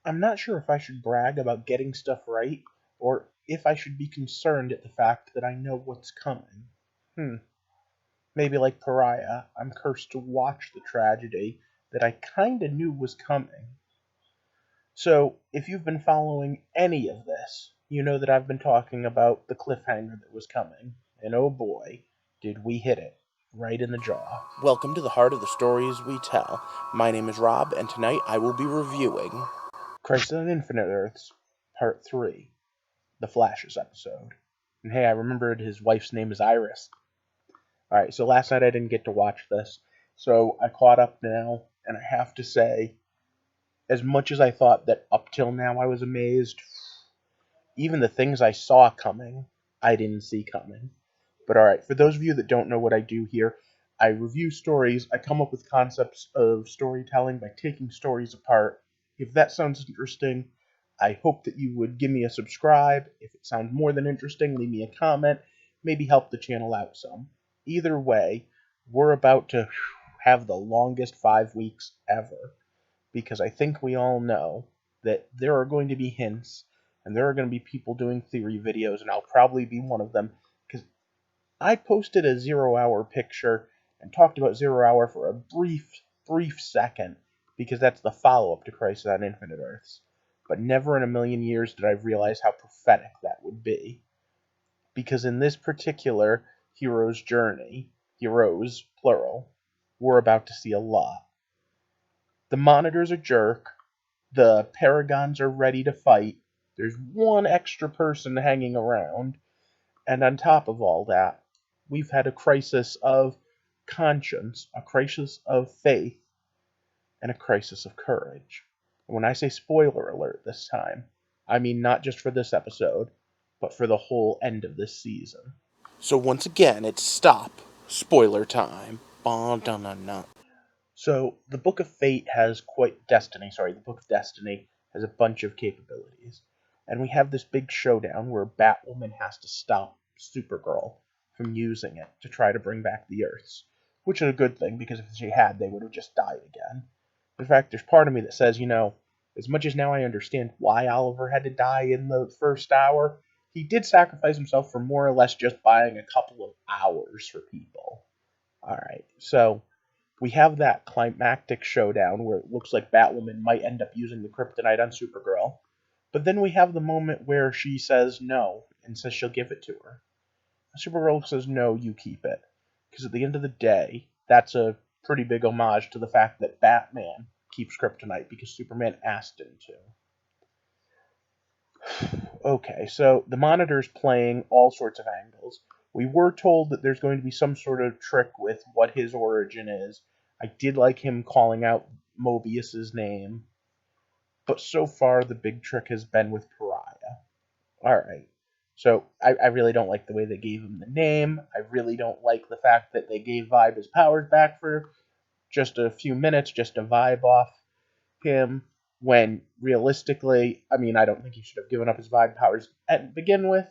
I'm not sure if I should brag about getting stuff right, or if I should be concerned at the fact that I know what's coming. Hmm. Maybe like Pariah, I'm cursed to watch the tragedy that I kinda knew was coming. So, if you've been following any of this, you know that I've been talking about the cliffhanger that was coming. And oh boy, did we hit it right in the jaw. Welcome to the heart of the stories we tell. My name is Rob, and tonight I will be reviewing Crisis on Infinite Earths, Part 3, the Flash's episode. And hey, I remembered his wife's name is Iris. Alright, so last night I didn't get to watch this, so I caught up now, and I have to say, as much as I thought that up till now I was amazed, even the things I saw coming, I didn't see coming. But alright, for those of you that don't know what I do here, I review stories, I come up with concepts of storytelling by taking stories apart. If that sounds interesting, I hope that you would give me a subscribe. If it sounds more than interesting, leave me a comment, maybe help the channel out some. Either way, we're about to have the longest 5 weeks ever, because I think we all know that there are going to be hints and there are going to be people doing theory videos, and I'll probably be one of them, because I posted a 0 hour picture and talked about 0 hour for a brief second, because that's the follow-up to Crisis on Infinite Earths. But never in a million years did I realize how prophetic that would be. Because in this particular hero's journey, heroes, plural, we're about to see a lot. The Monitor's a jerk, the Paragons are ready to fight, there's one extra person hanging around, and on top of all that, we've had a crisis of conscience, a crisis of faith, and a crisis of courage. And when I say spoiler alert this time, I mean not just for this episode, but for the whole end of this season. So once again, it's stop. Spoiler time. So the Book of Fate has the Book of Destiny has a bunch of capabilities. And we have this big showdown where Batwoman has to stop Supergirl from using it to try to bring back the Earths. Which is a good thing, because if she had, they would have just died again. In fact, there's part of me that says, as much as now I understand why Oliver had to die in the first hour, he did sacrifice himself for more or less just buying a couple of hours for people. Alright, so we have that climactic showdown where it looks like Batwoman might end up using the kryptonite on Supergirl. But then we have the moment where she says no and says she'll give it to her. Supergirl says, no, you keep it. Because at the end of the day, that's a pretty big homage to the fact that Batman keeps kryptonite because Superman asked him to. Okay, so the Monitor's playing all sorts of angles. We were told that there's going to be some sort of trick with what his origin is. I did like him calling out Mobius's name. But so far, the big trick has been with Pariah. Alright. So, I really don't like the way they gave him the name. I really don't like the fact that they gave Vibe his powers back for just a few minutes, just to vibe off him, when realistically, I don't think he should have given up his Vibe powers to begin with.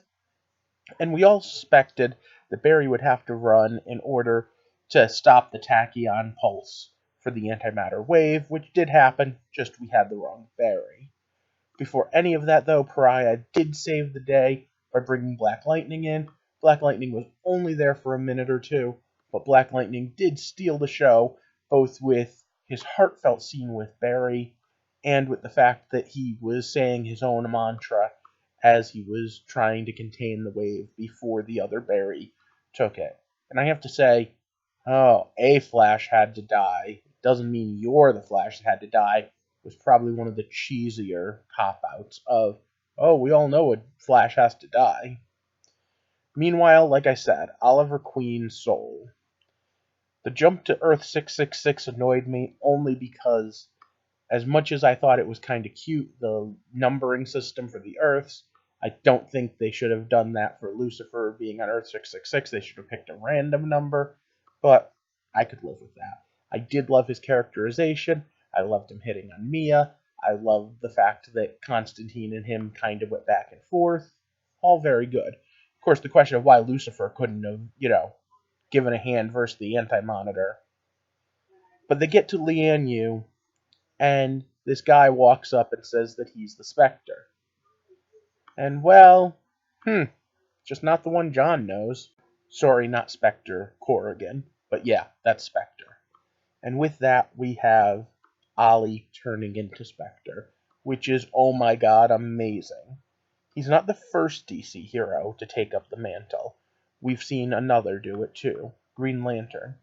And we all suspected that Barry would have to run in order to stop the tachyon pulse for the antimatter wave, which did happen, just we had the wrong Barry. Before any of that, though, Pariah did save the day by bringing Black Lightning in. Black Lightning was only there for a minute or two, but Black Lightning did steal the show, both with his heartfelt scene with Barry and with the fact that he was saying his own mantra as he was trying to contain the wave before the other Barry took it. And I have to say, oh, a Flash had to die. Doesn't mean you're the Flash that had to die. Was probably one of the cheesier cop-outs of, oh, we all know a Flash has to die. Meanwhile, like I said, Oliver Queen's soul. The jump to Earth 666 annoyed me only because, as much as I thought it was kind of cute, the numbering system for the Earths, I don't think they should have done that for Lucifer being on Earth 666. They should have picked a random number, but I could live with that. I did love his characterization. I loved him hitting on Mia. I loved the fact that Constantine and him kind of went back and forth. All very good. Of course, the question of why Lucifer couldn't have, given a hand versus the Anti-Monitor. But they get to Lian Yu, and this guy walks up and says that he's the Spectre. And well, just not the one John knows. Sorry, not Spectre Corrigan, but yeah, that's Spectre. And with that, we have Ollie turning into Spectre, which is, oh my god, amazing. He's not the first DC hero to take up the mantle. We've seen another do it too, Green Lantern.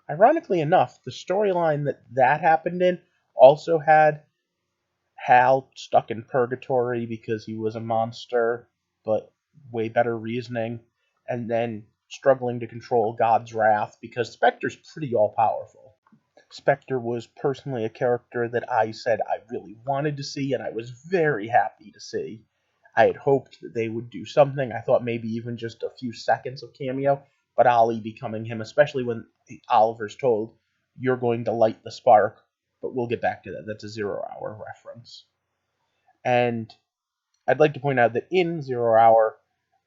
Ironically enough, the storyline that happened in also had Hal stuck in purgatory because he was a monster, but way better reasoning, and then struggling to control God's wrath because Spectre's pretty all powerful. Spectre was personally a character that I said I really wanted to see, and I was very happy to see. I had hoped that they would do something. I thought maybe even just a few seconds of cameo, but Ollie becoming him, especially when Oliver's told, "You're going to light the spark," but we'll get back to that. That's a 0 Hour reference. And I'd like to point out that in 0 Hour,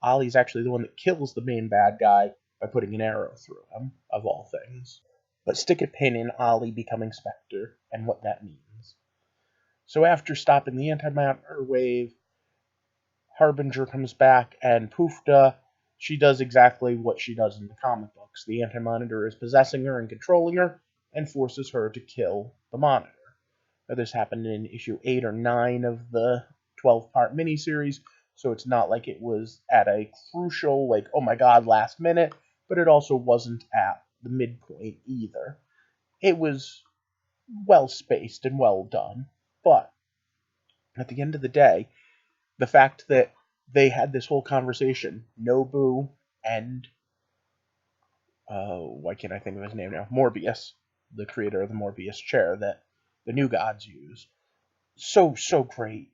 Ollie's actually the one that kills the main bad guy by putting an arrow through him, of all things. But stick a pin in Ollie becoming Spectre and what that means. So after stopping the antimatter wave, Harbinger comes back, and Poofda, she does exactly what she does in the comic books. The Anti-Monitor is possessing her and controlling her, and forces her to kill the Monitor. Now, this happened in issue 8 or 9 of the 12-part miniseries, so it's not like it was at a crucial, like, oh my god, last minute, but it also wasn't at the midpoint either. It was well spaced and well done, but at the end of the day, the fact that they had this whole conversation, Nobu and why can't I think of his name now? Morbius, the creator of the Morbius chair that the New Gods use. So great.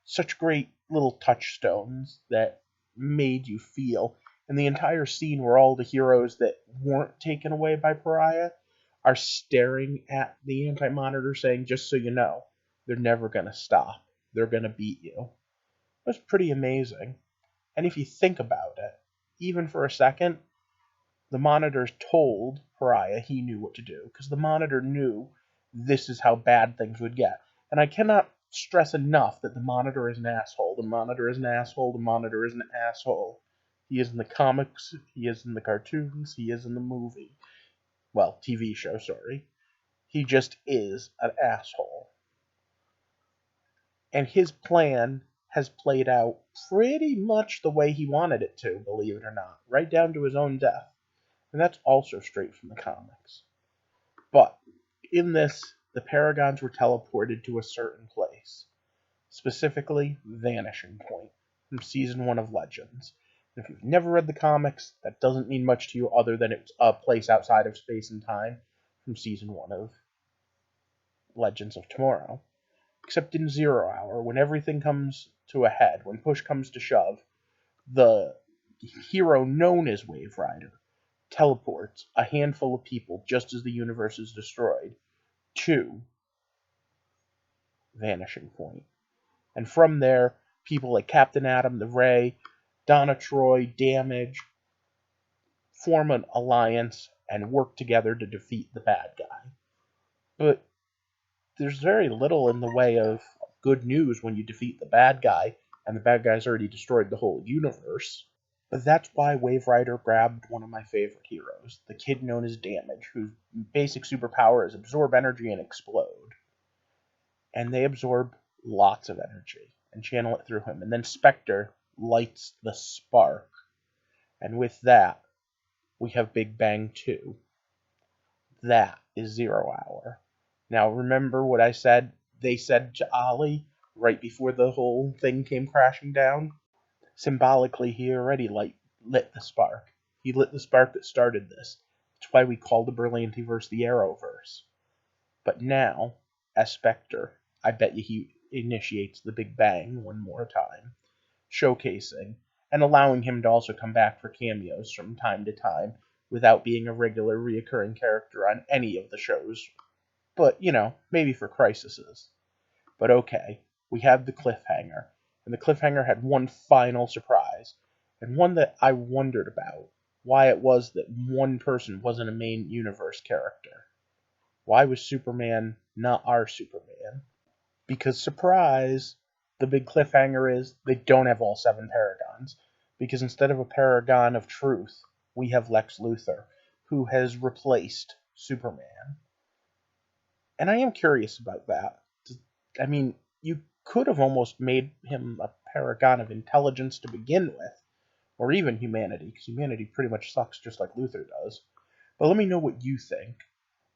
Such great little touchstones that made you feel. And the entire scene where all the heroes that weren't taken away by Pariah are staring at the Anti-Monitor saying, just so you know, they're never going to stop. They're going to beat you. It was pretty amazing. And if you think about it, even for a second, the Monitor told Pariah he knew what to do, because the Monitor knew this is how bad things would get. And I cannot stress enough that the Monitor is an asshole. The Monitor is an asshole. The Monitor is an asshole. He is in the comics. He is in the cartoons. He is in the movie. Well, TV show, sorry. He just is an asshole. And his plan has played out pretty much the way he wanted it to, believe it or not, right down to his own death. And that's also straight from the comics. But in this, the Paragons were teleported to a certain place, specifically Vanishing Point, from Season 1 of Legends. And if you've never read the comics, that doesn't mean much to you other than it's a place outside of space and time from Season 1 of Legends of Tomorrow. Except in 0 Hour, when everything comes to a head, when push comes to shove, the hero known as Wave Rider teleports a handful of people just as the universe is destroyed to Vanishing Point. And from there, people like Captain Atom, the Ray, Donna Troy, Damage form an alliance and work together to defeat the bad guy. But there's very little in the way of good news when you defeat the bad guy, and the bad guy's already destroyed the whole universe. But that's why Wave Rider grabbed one of my favorite heroes, the kid known as Damage, whose basic superpower is absorb energy and explode. And they absorb lots of energy and channel it through him. And then Spectre lights the spark. And with that, we have Big Bang 2. That is 0 Hour. Now, remember what I said they said to Ollie right before the whole thing came crashing down? Symbolically, he already lit the spark. He lit the spark that started this. That's why we call the Berlantiverse the Arrowverse. But now, as Spectre, I bet you he initiates the Big Bang one more time, showcasing and allowing him to also come back for cameos from time to time without being a regular reoccurring character on any of the shows. But, maybe for Crises. But okay, we have the cliffhanger. And the cliffhanger had one final surprise, and one that I wondered about why it was that one person wasn't a main universe character. Why was Superman not our Superman? Because, surprise, the big cliffhanger is they don't have all 7 Paragons. Because instead of a Paragon of Truth, we have Lex Luthor, who has replaced Superman. And I am curious about that. I mean, you could have almost made him a Paragon of Intelligence to begin with, or even humanity, because humanity pretty much sucks just like Luthor does. But let me know what you think.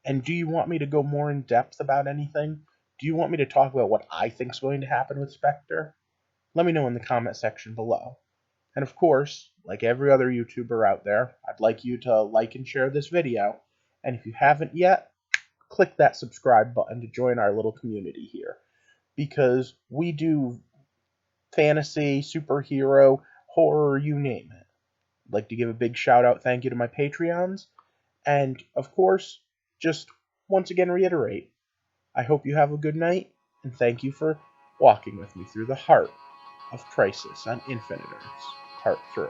And do you want me to go more in depth about anything? Do you want me to talk about what I think's going to happen with Spectre? Let me know in the comment section below. And of course, like every other YouTuber out there, I'd like you to like and share this video. And if you haven't yet, click that subscribe button to join our little community here. Because we do fantasy, superhero, horror, you name it. I'd like to give a big shout out thank you to my Patreons. And of course, just once again reiterate, I hope you have a good night, and thank you for walking with me through the heart of Crisis on Infinite Earths, Part 3.